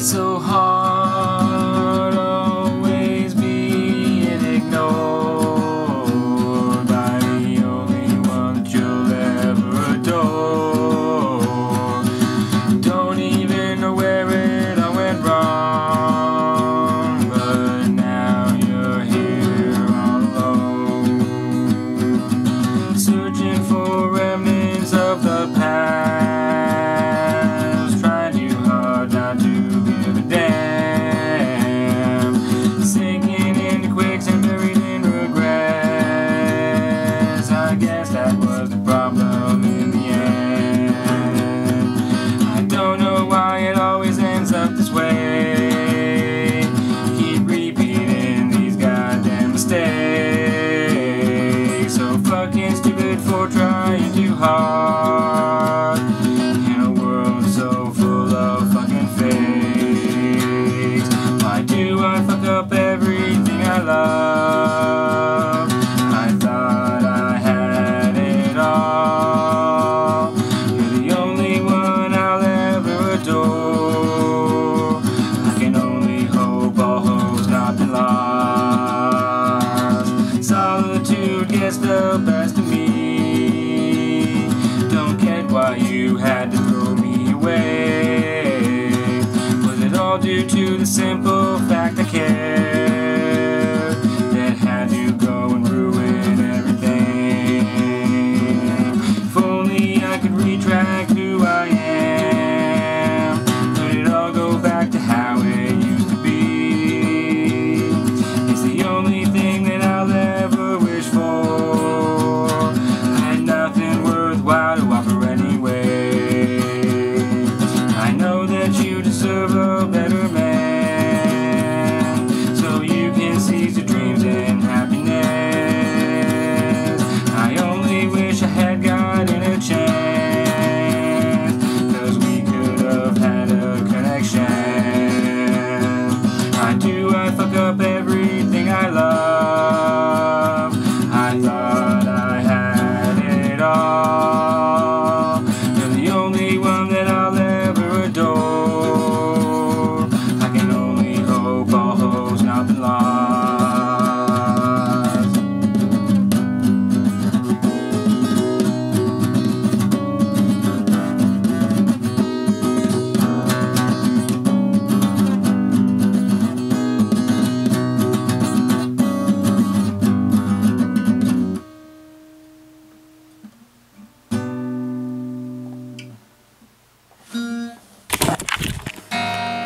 so hard always being ignored by the only one that you'll ever adore. Don't even know where it all went wrong, but now you're here all alone, searching for remnants of the past, trying too hard not to give a damn, sinking into quicksand, buried in regrets. I guess that was the problem in the end. I don't know why it always ends up this way. Keep repeating these goddamn mistakes. So fucking stupid for trying too hard in a world so full of fucking fakes. Why do I fuck up everything I love? I thought I had it all. You're the only one I'll ever adore. I can only hope all hope's not been lost. Solitude gets the best of me. Don't get why you had to throw me away. Was it all due to the simple fact I cared that had you go and ruin everything? If only I could retract who I am, could it all go back to how it used to be? It's the only thing that I'll ever wish for. I had nothing worthwhile to offer anyway. I know that you deserve a better man, so you can seize your dreams and happiness. I only wish I had gotten a chance, 'cause we could have had a connection. Why do I fuck up everything I love? I thought I had it all. You're the only one that I'll ever adore. I can only hope all hope's not been lost.